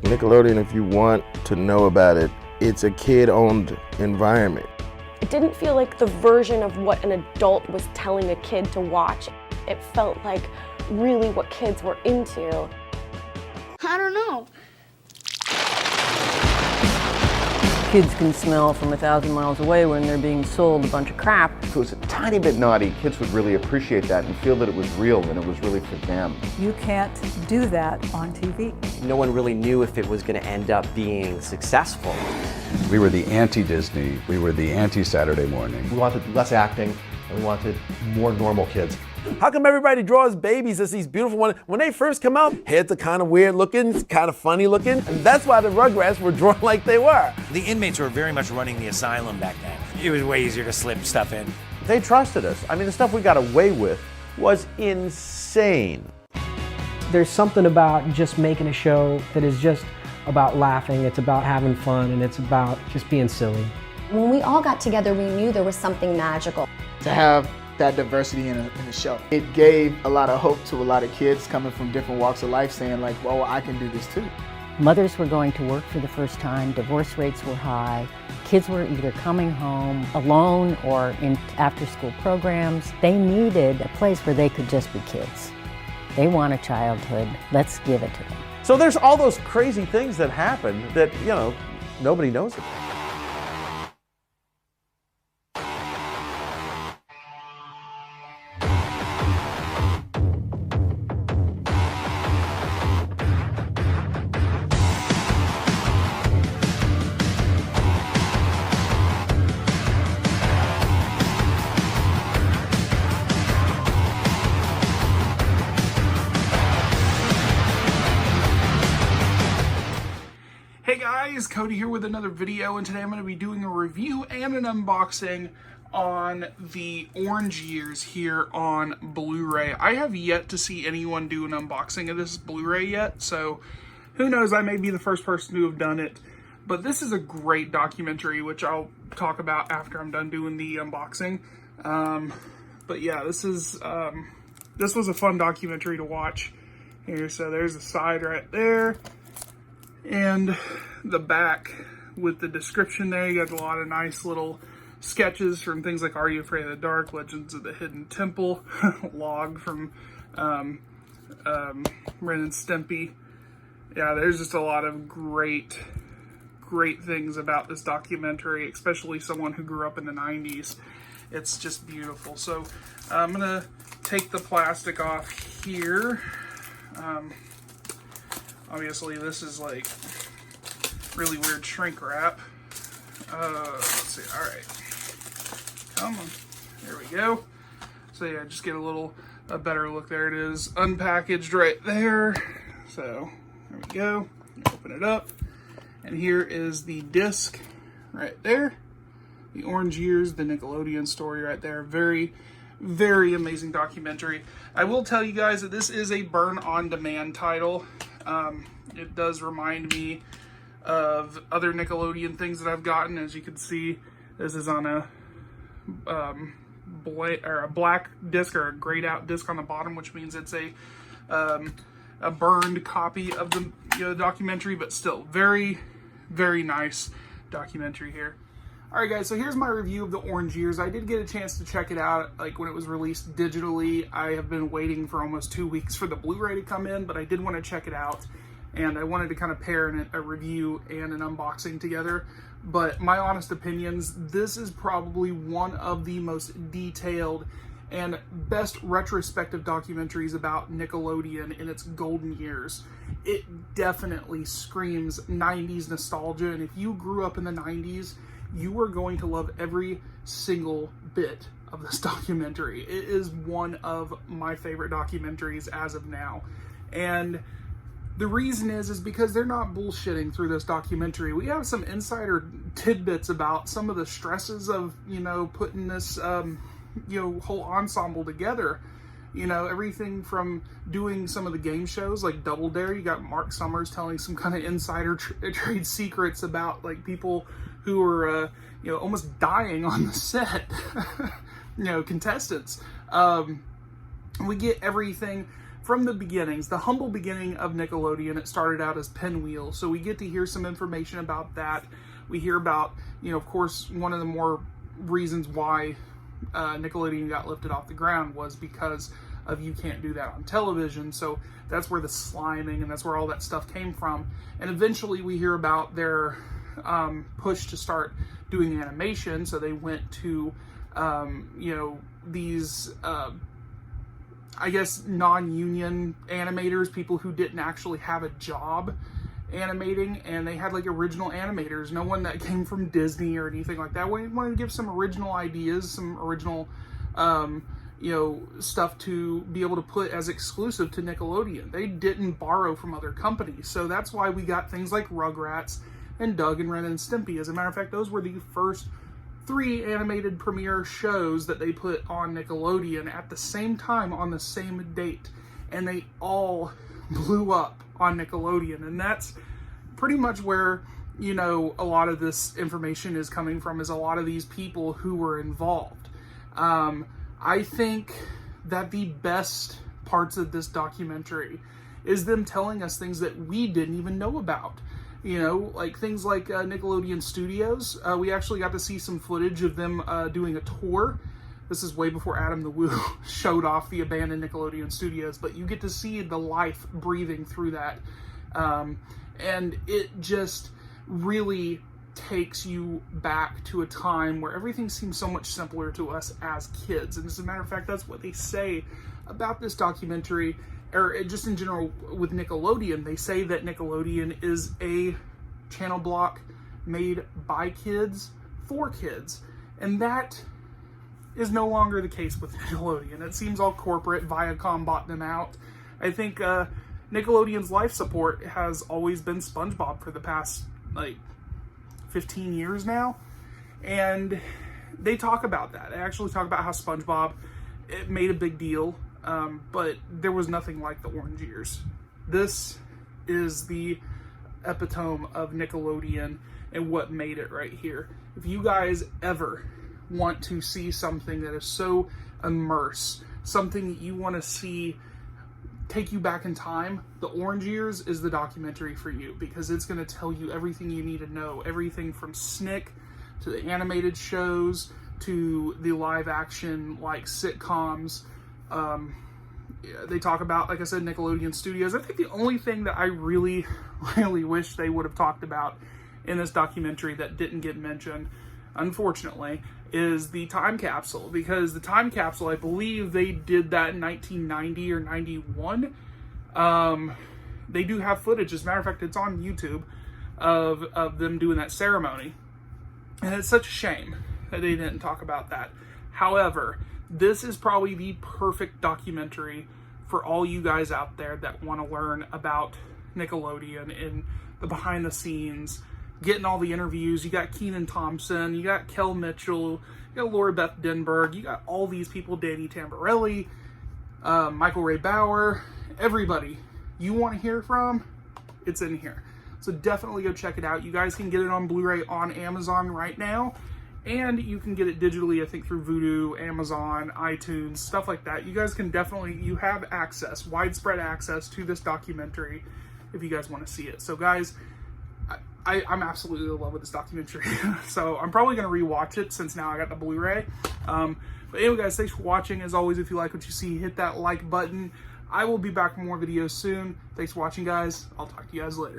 Nickelodeon, if you want to know about it, it's a kid-owned environment. It didn't feel like the version of what an adult was telling a kid to watch. It felt like really what kids were into. I don't know. Kids can smell from 1,000 miles away when they're being sold a bunch of crap. If it was a tiny bit naughty, kids would really appreciate that and feel that it was real and it was really for them. You can't do that on TV. No one really knew if it was going to end up being successful. We were the anti-Disney, we were the anti-Saturday morning. We wanted less acting, and we wanted more normal kids. How come everybody draws babies as these beautiful ones? When they first come out, heads are kind of weird looking, kind of funny looking, and that's why the Rugrats were drawn like they were. The inmates were very much running the asylum back then. It was way easier to slip stuff in. They trusted us. I mean, the stuff we got away with was insane. There's something about just making a show that is just about laughing, it's about having fun, and it's about just being silly. When we all got together, we knew there was something magical. To have that diversity in a show. It gave a lot of hope to a lot of kids coming from different walks of life saying like, well, I can do this too. Mothers were going to work for the first time, divorce rates were high, kids were either coming home alone or in after-school programs. They needed a place where they could just be kids. They want a childhood, let's give it to them. So there's all those crazy things that happen that, you know, nobody knows about. Hey guys, Cody here with another video, and today I'm going to be doing a review and an unboxing on the Orange Years here on Blu-ray. I have yet to see anyone do an unboxing of this Blu-ray yet, so who knows, I may be the first person to have done it. But this is a great documentary, which I'll talk about after I'm done doing the unboxing. But yeah, this was a fun documentary to watch here. So there's the side right there. And the back with the description there, you got a lot of nice little sketches from things like Are You Afraid of the Dark, Legends of the Hidden Temple, log from Ren and Stimpy. Yeah, there's just a lot of great things about this documentary, especially someone who grew up in the 90s. It's just beautiful. So I'm going to take the plastic off here. Obviously, this is like really weird shrink wrap. Let's see. All right, come on. There we go. So yeah, just get a better look. There it is, unpackaged right there. So there we go. Open it up, and here is the disc right there. The Orange Years, the Nickelodeon story right there. Very, very amazing documentary. I will tell you guys that this is a burn-on-demand title. It does remind me of other Nickelodeon things that I've gotten. As you can see, this is on a black disc or a grayed out disc on the bottom, which means it's a burned copy of the documentary, but still very, very nice documentary here. Alright guys, so here's my review of the Orange Years. I did get a chance to check it out like when it was released digitally. I have been waiting for almost 2 weeks for the Blu-ray to come in, but I did want to check it out, and I wanted to kind of pair a review and an unboxing together. But my honest opinions, this is probably one of the most detailed and best retrospective documentaries about Nickelodeon in its golden years. It definitely screams 90s nostalgia, and if you grew up in the 90s, you are going to love every single bit of this documentary. It is one of my favorite documentaries as of now. And the reason is because they're not bullshitting through this documentary. We have some insider tidbits about some of the stresses of, putting this, whole ensemble together. Everything from doing some of the game shows like Double Dare. You got Mark Summers telling some kind of insider trade secrets about like people who are, almost dying on the set, contestants. We get everything from the beginnings, the humble beginning of Nickelodeon, it started out as Pinwheel. So we get to hear some information about that. We hear about, you know, of course, one of the more reasons why Nickelodeon got lifted off the ground was because of you can't do that on television. So that's where the sliming and that's where all that stuff came from. And eventually we hear about their push to start doing animation. So they went to, you know, these, I guess, non-union animators, people who didn't actually have a job animating, and they had like original animators, no one that came from Disney or anything like that. We wanted to give some original ideas, some original, you know, stuff to be able to put as exclusive to Nickelodeon. They didn't borrow from other companies, so that's why we got things like Rugrats and Doug and Ren and Stimpy. As a matter of fact, those were the first 3 animated premiere shows that they put on Nickelodeon at the same time on the same date, and they all blew up on Nickelodeon. And that's pretty much where, you know, a lot of this information is coming from, is a lot of these people who were involved. I think that the best parts of this documentary is them telling us things that we didn't even know about. You know, like things like Nickelodeon Studios. We actually got to see some footage of them doing a tour. This is way before Adam the Woo showed off the abandoned Nickelodeon Studios, but you get to see the life breathing through that. And it just really takes you back to a time where everything seems so much simpler to us as kids. And as a matter of fact, that's what they say about this documentary, or just in general with Nickelodeon. They say that Nickelodeon is a channel block made by kids for kids. And that is no longer the case with Nickelodeon. It seems all corporate. Viacom bought them out. I think Nickelodeon's life support has always been SpongeBob for the past, like, 15 years now. And they talk about that. They actually talk about how SpongeBob, it made a big deal, but there was nothing like the orange years. This is the epitome of Nickelodeon and what made it right here. If you guys ever want to see something that is so immersive, something that you want to see take you back in time, the Orange Years is the documentary for you, because it's going to tell you everything you need to know. Everything from Snick to the animated shows to the live action like sitcoms. They talk about, like I said, Nickelodeon Studios. I think the only thing that I really, really wish they would have talked about in this documentary that didn't get mentioned, unfortunately, is the time capsule. Because the time capsule, I believe they did that in 1990 or 91. They do have footage. As a matter of fact, it's on YouTube of them doing that ceremony. And it's such a shame that they didn't talk about that. However, this is probably the perfect documentary for all you guys out there that want to learn about Nickelodeon and the behind the scenes, getting all the interviews. You got Kenan Thompson, you got Kel Mitchell, you got Laura Beth Denberg, you got all these people, Danny Tamborelli, Michael Ray Bauer, everybody you want to hear from, it's in here. So definitely go check it out. You guys can get it on Blu-ray on Amazon right now, and you can get it digitally, I think, through Vudu, Amazon, iTunes, stuff like that. You guys can definitely, you have access, widespread access to this documentary if you guys want to see it. So guys, I'm absolutely in love with this documentary. So I'm probably going to rewatch it since now I got the Blu-ray. But anyway, guys, thanks for watching. As always, if you like what you see, hit that like button. I will be back with more videos soon. Thanks for watching, guys. I'll talk to you guys later.